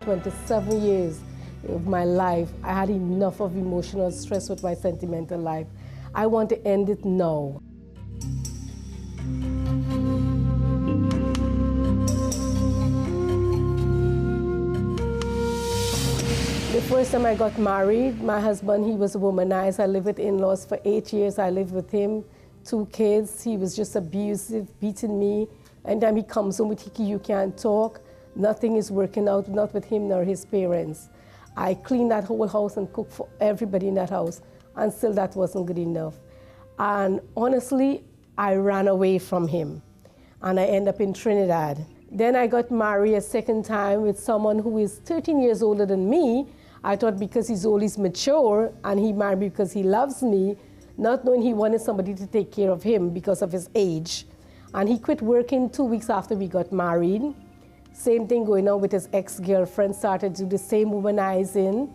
27 years of my life, I had enough of emotional stress with my sentimental life. I want to end it now. The first time I got married, my husband, he was womanized. I lived with in-laws for 8 years. I lived with him, 2 kids. He was just abusive, beating me. Anytime he comes home with Hickey, you can't talk. Nothing is working out, not with him nor his parents. I cleaned that whole house and cooked for everybody in that house, and still that wasn't good enough. And honestly, I ran away from him, and I ended up in Trinidad. Then I got married a second time with someone who is 13 years older than me. I thought because he's old, he's mature, and he married me because he loves me, not knowing he wanted somebody to take care of him because of his age. And he quit working 2 weeks after we got married. Same thing going on with his ex-girlfriend, started to do the same womanizing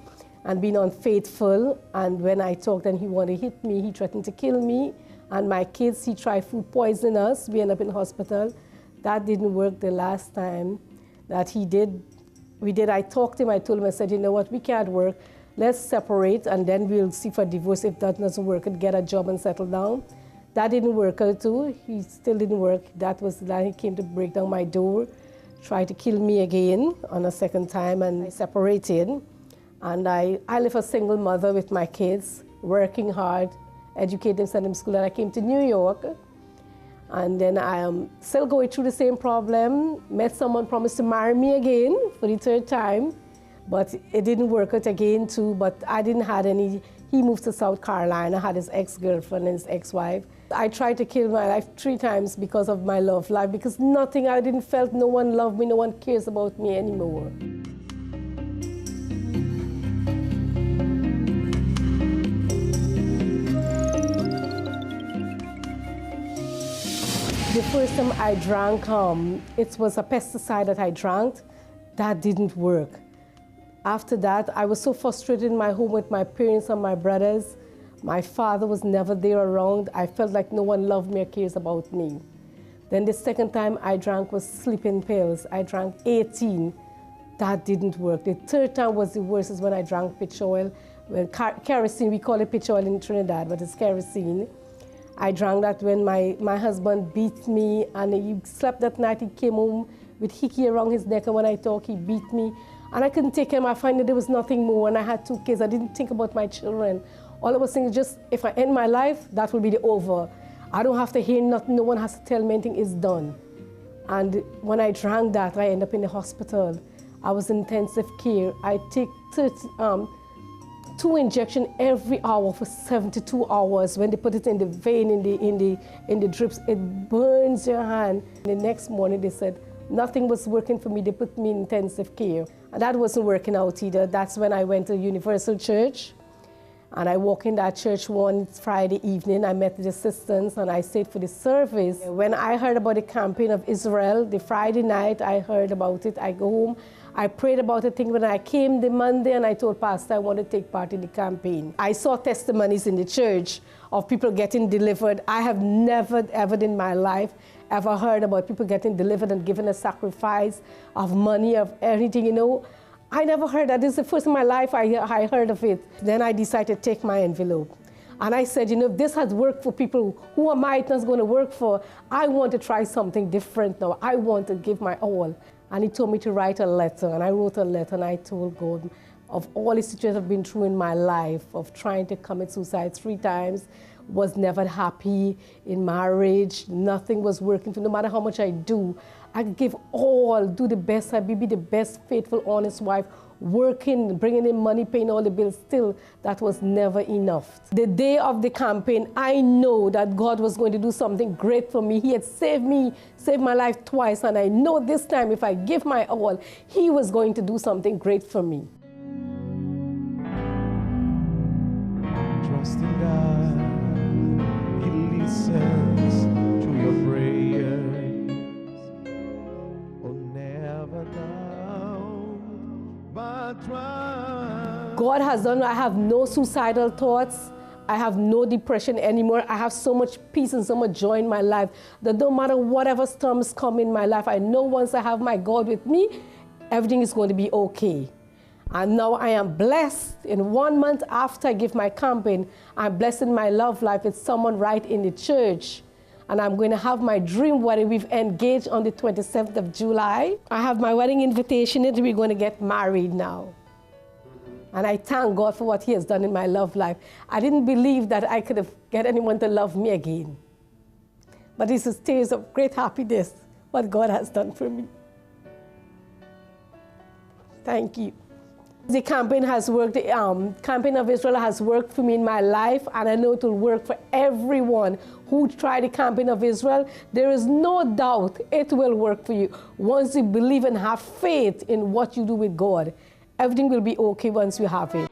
and being unfaithful. And when I talked and he wanted to hit me, he threatened to kill me. And my kids, he tried food poisoning us. We ended up in hospital. That didn't work the last time that he did. I talked to him, I told him, I said, you know what, we can't work. Let's separate and then we'll see for divorce. If that doesn't work, and get a job and settle down. That didn't work out too. He still didn't work. That was that he came to break down my door, tried to kill me again on a second time, and I separated. And I live a single mother with my kids, working hard, educating them, sending them to school. And I came to New York. And then I am still going through the same problem. Met someone, promised to marry me again for the 3rd time, but it didn't work out again too. But I didn't have any. He moved to South Carolina, had his ex-girlfriend and his ex-wife. I tried to kill my life 3 times because of my love life, because nothing, I didn't felt no one loved me, no one cares about me anymore. The first time I drank, it was a pesticide that I drank. That didn't work. After that, I was so frustrated in my home with my parents and my brothers. My father was never there around. I felt like no one loved me or cares about me. Then the second time I drank was sleeping pills. I drank 18. That didn't work. The 3rd time was the worst, is when I drank pitch oil. Well, kerosene, we call it pitch oil in Trinidad, but it's kerosene. I drank that when my husband beat me, and he slept that night. He came home with Hickey around his neck, and when I talked, he beat me. And I couldn't take him. I found that there was nothing more, and I had 2 kids. I didn't think about my children. All I was thinking is just, if I end my life, that will be the over. I don't have to hear nothing. No one has to tell me anything. It's done. And when I drank that, I ended up in the hospital. I was in intensive care. I take 2 injections every hour for 72 hours. When they put it in the vein, in the drips, it burns your hand. The next morning, they said nothing was working for me. They put me in intensive care. And that wasn't working out either. That's when I went to Universal Church. And I walked in that church one Friday evening. I met the assistants and I stayed for the service. When I heard about the campaign of Israel, the Friday night I heard about it, I go home. I prayed about it. When I came the Monday and I told Pastor I want to take part in the campaign. I saw testimonies in the church of people getting delivered. I have never, ever in my life ever heard about people getting delivered and given a sacrifice of money, of anything, you know. I never heard that. This is the first in my life I heard of it. Then I decided to take my envelope. And I said, you know, if this has worked for people, who am I not going to work for? I want to try something different now. I want to give my all. And he told me to write a letter. And I wrote a letter and I told God of all the situations I've been through in my life, of trying to commit suicide 3 times, was never happy in marriage. Nothing was working for me. No matter how much I do, I give all, do the best, I be the best, faithful, honest wife, working, bringing in money, paying all the bills. Still, that was never enough. The day of the campaign, I know that God was going to do something great for me. He had saved me, saved my life twice, and I know this time if I give my all, He was going to do something great for me. Trust in God, He listens to your prayers. God has done, I have no suicidal thoughts. I have no depression anymore. I have so much peace and so much joy in my life that no matter whatever storms come in my life, I know once I have my God with me, everything is going to be okay. And now I am blessed. In 1 month after I give my camping, I'm blessed in my love life with someone right in the church. And I'm going to have my dream wedding. We've engaged on the 27th of July. I have my wedding invitation and we're going to get married now. And I thank God for what he has done in my love life. I didn't believe that I could have get anyone to love me again. But it's a stage of great happiness, what God has done for me. Thank you. The campaign has worked, the Campaign of Israel has worked for me in my life, and I know it will work for everyone who tried the Campaign of Israel. There is no doubt it will work for you. Once you believe and have faith in what you do with God, everything will be okay once you have it.